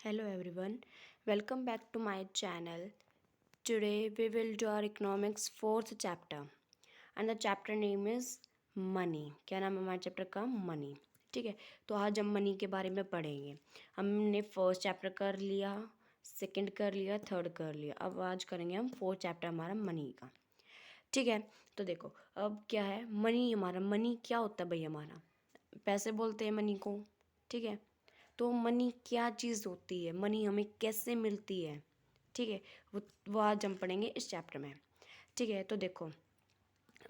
Hello everyone, welcome back to my channel. Today we will do our economics fourth chapter and the chapter name is money. क्या नाम है हमारे chapter का? Money. ठीक है, तो आज हम मनी के बारे में पढ़ेंगे. हमने फर्स्ट चैप्टर कर लिया, सेकंड कर लिया, थर्ड कर लिया. अब आज करेंगे हम फोर्थ चैप्टर हमारा मनी का. ठीक है, तो देखो अब क्या है मनी. हमारा मनी क्या होता है भाई? हमारा पैसे बोलते हैं मनी को. ठीक है, तो मनी क्या चीज़ होती है, मनी हमें कैसे मिलती है? ठीक है, वो आज हम पढ़ेंगे इस चैप्टर में. ठीक है, तो देखो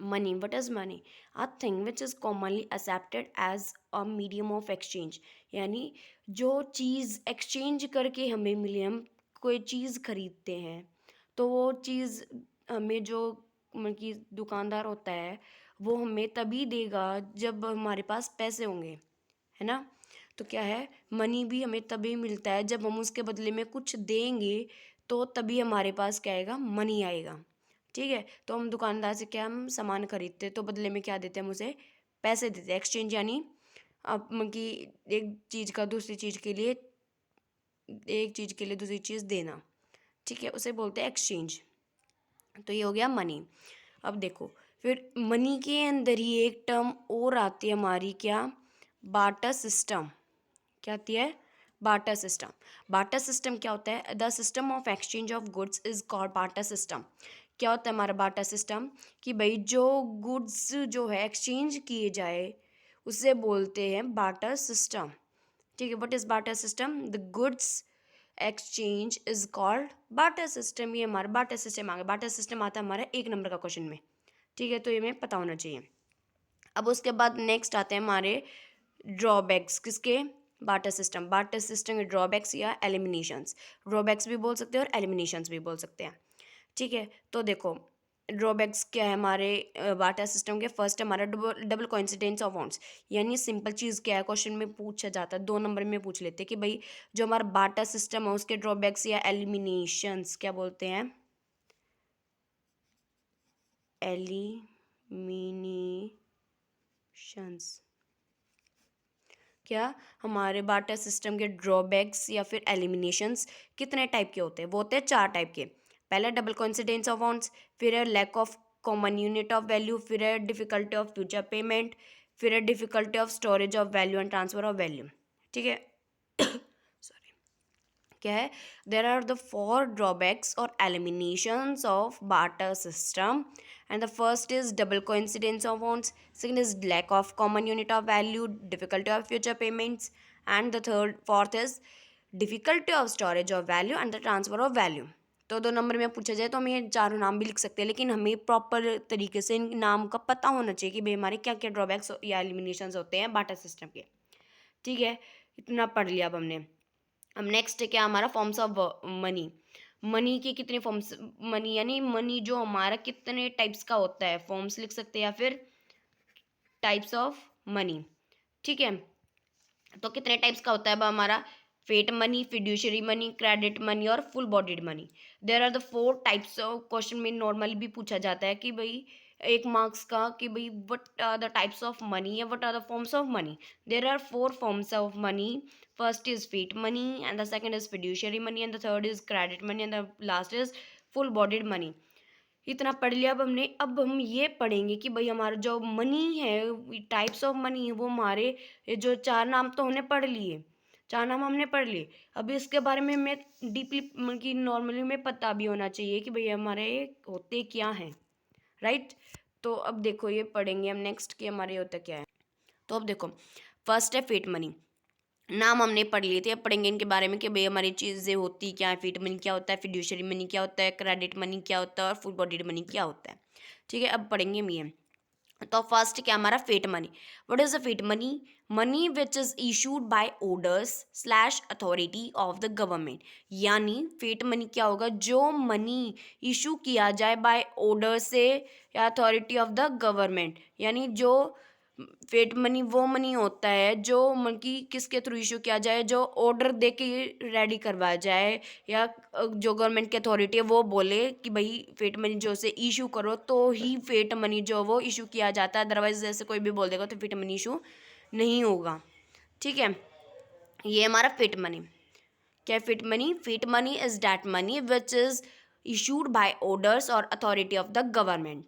money, what is money? A thing which is commonly accepted as a medium of exchange. यानी जो चीज़ एक्सचेंज करके हमें मिले, हम कोई चीज़ खरीदते हैं तो वो चीज़ हमें जो मतलब कि दुकानदार होता है वो हमें तभी देगा जब हमारे पास पैसे होंगे, है ना? तो क्या है, मनी भी हमें तभी मिलता है जब हम उसके बदले में कुछ देंगे, तो तभी हमारे पास क्या आएगा? मनी आएगा. ठीक है, तो हम दुकानदार से क्या हम सामान खरीदते तो बदले में क्या देते हैं? हम उसे पैसे देते हैं. एक्सचेंज यानी अब कि एक चीज़ का दूसरी चीज़ के लिए, एक चीज़ के लिए दूसरी चीज़ देना. ठीक है, उसे बोलते हैं एक्सचेंज. तो ये हो गया मनी. अब देखो फिर मनी के अंदर ही एक टर्म और आती है हमारी, क्या? Barter system. क्या आती है? Barter system. बाटर सिस्टम क्या होता है? The system of exchange of goods is called barter system. क्या होता है हमारा बाटर सिस्टम? कि भाई जो गुड्स जो है एक्सचेंज किए जाए उसे बोलते हैं बाटर सिस्टम. ठीक है, what is barter system? The goods exchange is called barter system. ये हमारा बाटर सिस्टम आ गया. बाटर सिस्टम आता है हमारा 1 नंबर का क्वेश्चन में. ठीक है, तो ये हमें पता होना चाहिए. अब उसके बाद नेक्स्ट आते हैं हमारे ड्रॉबैक्स. किसके? Barter system. बाटर सिस्टम के ड्रॉबैक्स या एलिमिनेशंस. ड्रॉबैक्स भी बोल सकते हैं और एलिमिनेशंस भी बोल सकते हैं. ठीक है, तो देखो ड्रॉबैक्स क्या है हमारे बाटर सिस्टम के? फर्स्ट हमारा डबल कोइंसिडेंस ऑफ अमाउंट्स. यानी सिंपल चीज़ क्या है, क्वेश्चन में पूछा जाता है 2 नंबर में पूछ लेते हैं कि भाई जो हमारा बाटर सिस्टम है उसके ड्रॉबैक्स या एलिमिनेशंस क्या बोलते हैं? एलिमिनेशंस. क्या हमारे बाटर सिस्टम के ड्रॉबैक्स या फिर एलिमिनेशंस कितने टाइप के होते हैं? वो होते हैं 4 टाइप के. पहले डबल कोइंसिडेंस ऑफ अमाउंट्स, फिर है lack of common unit of value, फिर है डिफिकल्टी ऑफ फ्यूचर पेमेंट, फिर है difficulty of storage of value and transfer of value. ठीक है, सॉरी. क्या है? देर आर द 4 ड्रॉबैक्स और eliminations of barter system. And the first is double coincidence of amounts, second is lack of common unit of value, difficulty of future payments, and the fourth is difficulty of storage of value and the transfer of value. तो 2 number में पूछा जाए तो हम ये चारों नाम भी लिख सकते हैं, लेकिन हमें प्रॉपर तरीके से इन नाम का पता होना चाहिए कि भाई हमारे क्या क्या ड्रॉबैक्स या एलिमिनेशंस होते हैं बार्टर सिस्टम के. ठीक है, इतना पढ़ लिया अब हमने. अब नेक्स्ट है क्या हमारा? Forms of money. मनी के कितने फॉर्म्स? मनी यानी मनी जो हमारा कितने टाइप्स का होता है, फॉर्म्स लिख सकते हैं या फिर टाइप्स ऑफ मनी. ठीक है, तो कितने टाइप्स का होता है अब हमारा? Fiat money, fiduciary money, credit money और full bodied money. There are the 4 types of. Question में नॉर्मली भी पूछा जाता है कि भाई 1 मार्क्स का कि भाई what are the types of money या what are the forms of money. There are 4 forms of money. First is fiat money and the second is fiduciary money and the third is credit money and the last is full bodied money. इतना पढ़ लिया अब हमने. अब हम ये पढ़ेंगे कि भाई हमारा जो मनी है, टाइप्स ऑफ मनी है, वो हमारे ये जो 4 नाम तो हमने पढ़ लिए, 4 नाम हमने पढ़ लिए. अभी इसके बारे में मैं डीपली मतलब कि नॉर्मली में पता भी होना चाहिए कि भाई हमारे होते क्या हैं. राइट, तो अब देखो ये पढ़ेंगे हम नेक्स्ट कि हमारे होता क्या है. तो अब देखो फर्स्ट है फेट मनी. नाम हमने पढ़ लिए थे, अब पढ़ेंगे इनके बारे में कि भाई हमारी चीज़ें होती क्या है. फीट मनी क्या होता है, फिड्यूशरी मनी क्या होता है, क्रेडिट मनी क्या होता है और फुल बॉडीड मनी क्या होता है. ठीक है, अब पढ़ेंगे हम ये. तो फर्स्ट क्या हमारा? Fiat money. What is the fiat money? Money which is issued by orders slash authority of the government. यानी फेट मनी क्या होगा? जो मनी इशू किया जाए बाय ऑर्डर से या अथॉरिटी ऑफ द गवर्नमेंट. यानी जो फेट मनी वो मनी होता है जो मन की किसके थ्रू इशू किया जाए, जो ऑर्डर दे के रेडी करवाया जाए या जो गवर्नमेंट की अथॉरिटी है वो बोले कि भाई फेट मनी जो से इशू करो तो ही फेट मनी जो वो इशू किया जाता है. अदरवाइज जैसे कोई भी बोल देगा तो फेट मनी इशू नहीं होगा. ठीक है, ये हमारा फेट मनी. क्या है fiat money? Fiat money is that money which is issued by orders और अथॉरिटी ऑफ द गवर्नमेंट।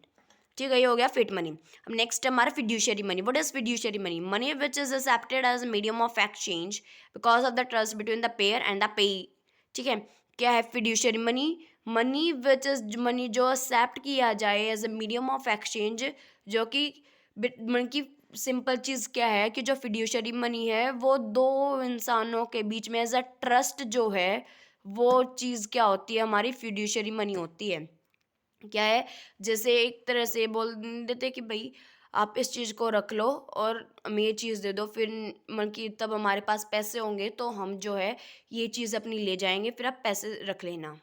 ठीक है, ये हो गया फिट मनी। अब नेक्स्ट हमारा fiduciary money. What is fiduciary money? Money which is accepted as medium of exchange because of the trust between the payer and the payee. ठीक है, क्या है fiduciary money? Money which is money जो accept किया जाए as a medium of exchange, जो कि मन की सिंपल चीज़ क्या है कि जो फिड्यूशियरी मनी है वो दो इंसानों के बीच में एज अ ट्रस्ट जो है वो चीज़ क्या होती है, हमारी फिड्यूशियरी मनी होती है। क्या है, जैसे एक तरह से बोल देते कि भाई आप इस चीज़ को रख लो और हमें ये चीज़ दे दो, फिर मन की तब हमारे पास पैसे होंगे तो हम जो है ये चीज़ अपनी ले जाएंगे, फिर आप पैसे रख लेना।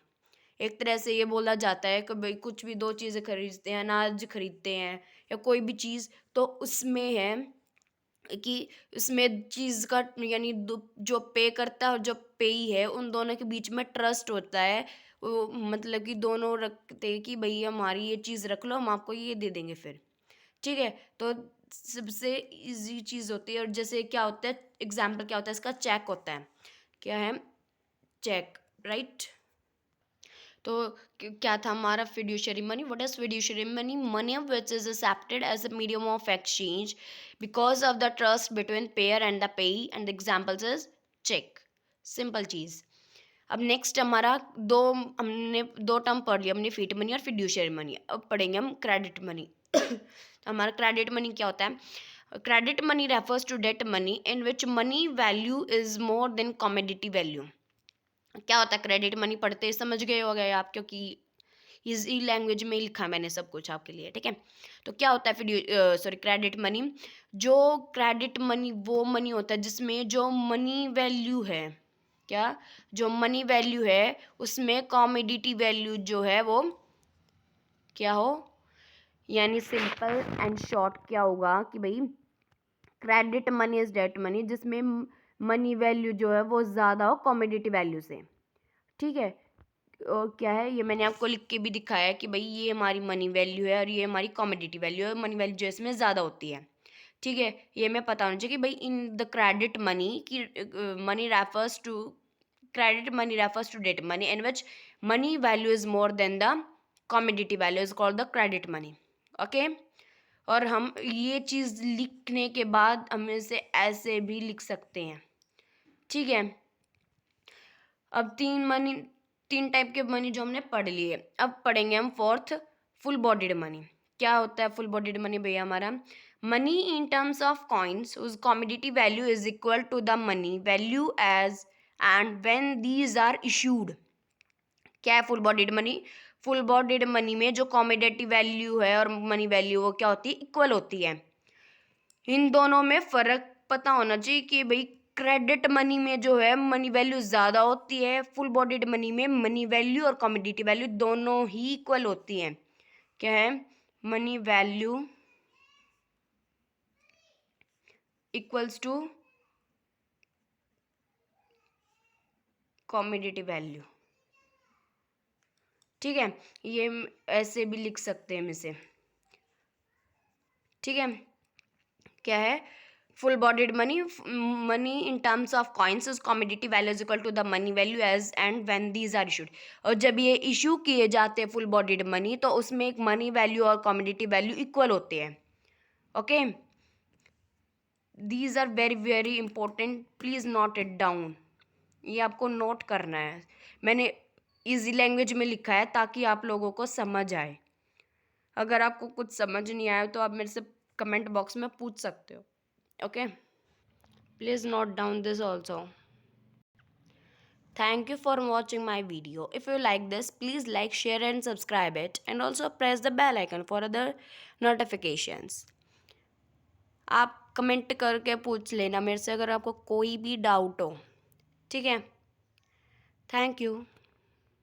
एक तरह से ये बोला जाता है कि भाई कुछ भी दो चीज़ें खरीदते हैं, अनाज खरीदते हैं या कोई भी चीज़, तो उसमें है कि उसमें चीज़ का यानी जो पे करता है और जो पेई है उन दोनों के बीच में ट्रस्ट होता है। वो मतलब कि दोनों रखते हैं कि भाई हमारी ये चीज़ रख लो, हम आपको ये दे देंगे फिर। ठीक है, तो सबसे इजी चीज़ होती है। और जैसे क्या होता है, एग्जाम्पल क्या होता है इसका, चेक होता है। क्या है? Cheque, right. तो क्या था हमारा fiduciary money? What is fiduciary money? Money which is accepted as a medium of exchange because of the trust between payer and the payee and the examples is cheque. Simple चीज़। अब next हमारा हमने दो term पढ़ लिया, हमने fiat money और fiduciary money. अब पढ़ेंगे हम क्रेडिट मनी। तो हमारा क्रेडिट मनी क्या होता है? Credit money refers to debt money in which money value is more than commodity value. क्या होता है क्रेडिट मनी? पढ़ते ही समझ गए हो गए आप, क्योंकि इजी लैंग्वेज में ही लिखा मैंने सब कुछ आपके लिए। ठीक है, तो क्या होता है फिर क्रेडिट मनी? जो क्रेडिट मनी वो मनी होता है जिसमें जो मनी वैल्यू है, क्या, जो मनी वैल्यू है उसमें कॉमोडिटी वैल्यू जो है वो क्या हो, यानी सिंपल एंड शॉर्ट क्या होगा कि भाई credit money is debt money जिसमें मनी वैल्यू जो है वो ज़्यादा हो कॉमोडिटी वैल्यू से। ठीक है, और क्या है, ये मैंने आपको लिख के भी दिखाया है कि भाई ये हमारी मनी वैल्यू है और ये हमारी कमोडिटी वैल्यू है। मनी वैल्यू जो इसमें ज़्यादा होती है। ठीक है, ये मैं पता होना चाहिए कि भाई इन द क्रेडिट मनी की money refers to credit money refers to debt money in which money value is more than the commodity value is called the credit money. Okay, और हम ये चीज़ लिखने के बाद हम इसे ऐसे भी लिख सकते हैं। ठीक है, अब तीन टाइप के मनी जो हमने पढ़ लिए। अब पढ़ेंगे हम फोर्थ, फुल बॉडीड मनी। क्या होता है फुल बॉडीड मनी भैया? हमारा money in terms of coins whose commodity value is equal to the money value as and when these are issued. क्या है full bodied money? Full bodied money में जो commodity value है और money value वो क्या होती है? इक्वल होती है। इन दोनों में फ़र्क पता होना चाहिए कि भाई क्रेडिट मनी में जो है मनी वैल्यू ज़्यादा होती है, फुल बॉडीड मनी में मनी वैल्यू और कमोडिटी वैल्यू दोनों ही इक्वल होती हैं। क्या है? Money value equals to commodity value. ठीक है, ये ऐसे भी लिख सकते हैं हम इसे। ठीक है, क्या है full bodied money? Money in terms of coins is commodity value is equal to the money value as and when these are issued. और जब ये इशू किए जाते हैं फुल बॉडीड मनी तो उसमें एक मनी वैल्यू और कमोडिटी वैल्यू इक्वल होते हैं। Okay, these are very very important, please note it down. ये आपको नोट करना है, मैंने इजी लैंग्वेज में लिखा है ताकि आप लोगों को समझ आए। अगर आपको कुछ समझ नहीं आया तो आप मेरे से कमेंट बॉक्स में पूछ सकते हो। Okay, please note down this also. Thank you for watching my video. If you like this, please like, share and subscribe it, and also press the bell icon for other notifications. आप comment करके पूछ लेना मेरे से अगर आपको कोई भी डाउट हो। ठीक है, थैंक यू।